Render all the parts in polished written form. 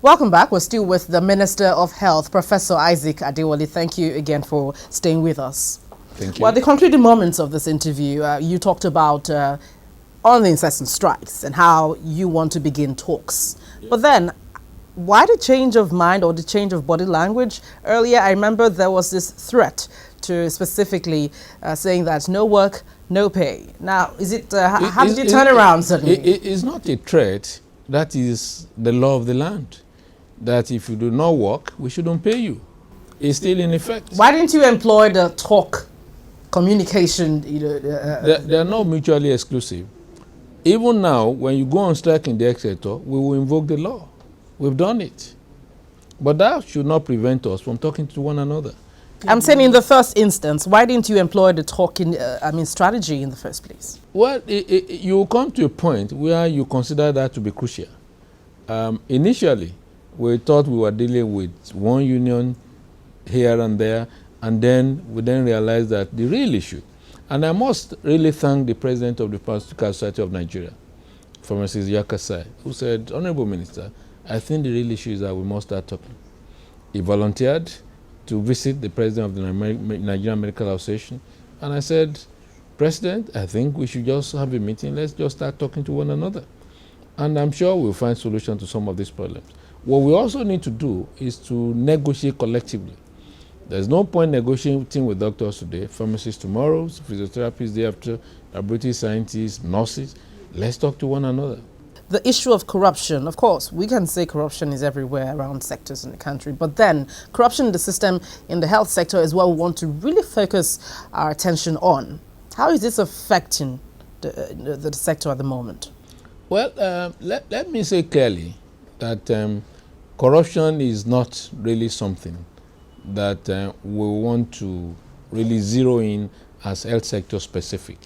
Welcome back. We're still with the Minister of Health, Professor Isaac Adewale. Thank you again for staying with us. Thank you. Well, the concluding moments of this interview, you talked about on the incessant strikes and how you want to begin talks. Yeah. But then, why the change of mind or the change of body language? Earlier, I remember there was this threat to specifically saying that no work, no pay. Now, is it, how did you turn around suddenly? It's not a threat. That is the law of the land. That if you do not work, we shouldn't pay you. It's still in effect. Why didn't you employ the talk, communication? They are not mutually exclusive. Even now, when you go on strike in the health sector, we will invoke the law. We've done it. But that should not prevent us from talking to one another. I'm saying in the first instance, why didn't you employ the talking, strategy in the first place? Well, you will come to a point where you consider that to be crucial. Initially, we thought we were dealing with one union here and there, and then we realized that the real issue, and I must really thank the president of the Pharmaceutical Society of Nigeria, Pharmacist Yakasai, who said, Honorable Minister, I think the real issue is that we must start talking. He volunteered to visit the president of the Nigerian Medical Association, and I said, President, I think we should just have a meeting. Let's just start talking to one another. And I'm sure we'll find solution to some of these problems. What we also need to do is to negotiate collectively. There's no point negotiating with doctors today, pharmacists tomorrow, physiotherapists day after, laboratory scientists, nurses. Let's talk to one another. The issue of corruption, of course, we can say corruption is everywhere around sectors in the country, but then corruption in the system, in the health sector is what we want to really focus our attention on. How is this affecting the sector at the moment? Well, let me say clearly that corruption is not really something that we want to really zero in as health sector specific.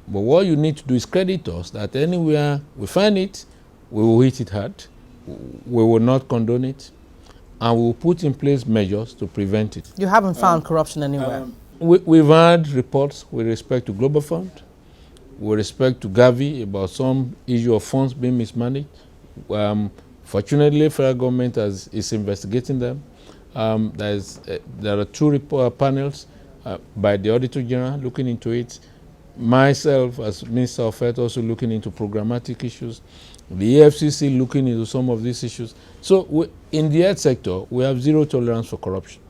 But what you need to do is credit us that anywhere we find it, we will hit it hard, we will not condone it, and we will put in place measures to prevent it. You haven't found corruption anywhere? We've had reports with respect to Global Fund, with respect to Gavi about some issue of funds being mismanaged. Fortunately, federal government is investigating them. There are two panels by the Auditor General looking into it. Myself, as Minister of Health, also looking into programmatic issues. The EFCC looking into some of these issues. So in the health sector, we have zero tolerance for corruption.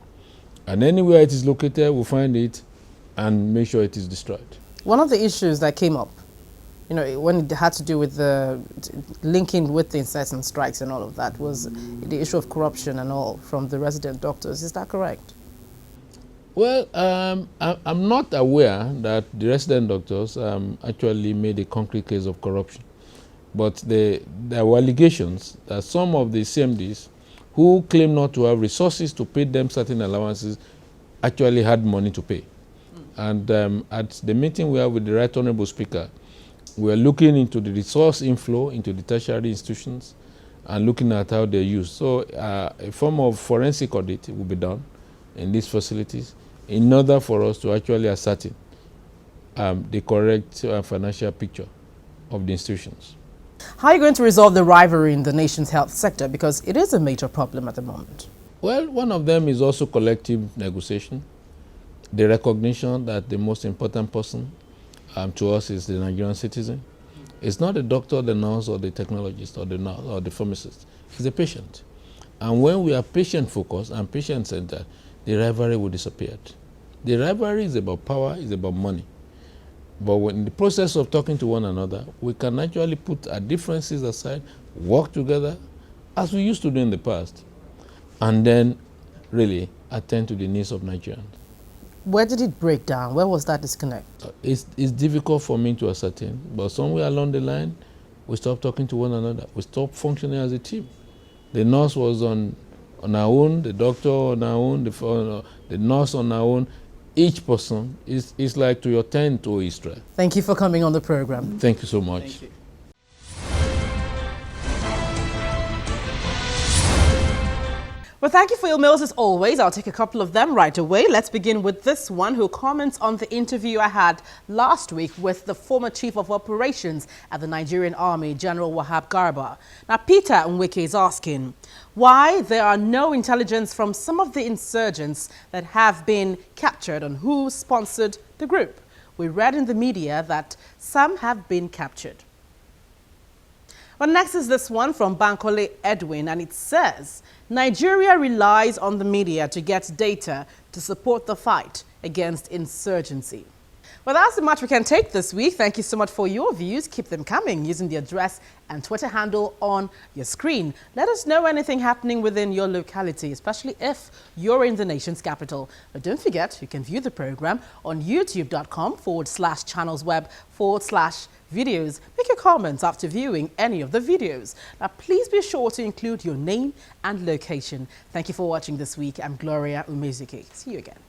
And anywhere it is located, we'll find it and make sure it is destroyed. One of the issues that came up, when it had to do with the linking with the incessant strikes and all of that, was the issue of corruption and all from the resident doctors. Is that correct? Well, I'm not aware that the resident doctors actually made a concrete case of corruption. But there were allegations that some of the CMDs who claim not to have resources to pay them certain allowances actually had money to pay. And at the meeting we had with the Right Honorable Speaker, we are looking into the resource inflow into the tertiary institutions and looking at how they're used. So a form of forensic audit will be done in these facilities in order for us to actually ascertain the correct financial picture of the institutions. How are you going to resolve the rivalry in the nation's health sector? Because it is a major problem at the moment. Well, one of them is also collective negotiation. The recognition that the most important person to us is the Nigerian citizen. It's not the doctor, the nurse, or the technologist, or the pharmacist. It's the patient. And when we are patient-focused and patient-centered, the rivalry will disappear. The rivalry is about power, is about money. But when in the process of talking to one another, we can actually put our differences aside, work together, as we used to do in the past, and then really attend to the needs of Nigerians. Where did it break down? Where was that disconnect? It's difficult for me to ascertain, but somewhere along the line, we stopped talking to one another. We stopped functioning as a team. The nurse was on our own, the doctor on our own, the nurse on our own. Each person is like to your tent to Israel. Thank you for coming on the program. Thank you so much. Thank you. Well, thank you for your mails as always. I'll take a couple of them right away. Let's begin with this one who comments on the interview I had last week with the former Chief of Operations at the Nigerian Army, General Wahab Garba. Now, Peter Nweke is asking why there are no intelligence from some of the insurgents that have been captured on who sponsored the group. We read in the media that some have been captured. Well, next is this one from Bankole Edwin, and it says, Nigeria relies on the media to get data to support the fight against insurgency. Well, that's the much we can take this week. Thank you so much for your views. Keep them coming using the address and Twitter handle on your screen. Let us know anything happening within your locality, especially if you're in the nation's capital. But don't forget, you can view the program on youtube.com/channelsweb/videos. Make your comments after viewing any of the videos. Now, please be sure to include your name and location. Thank you for watching this week. I'm Gloria Umezike. See you again.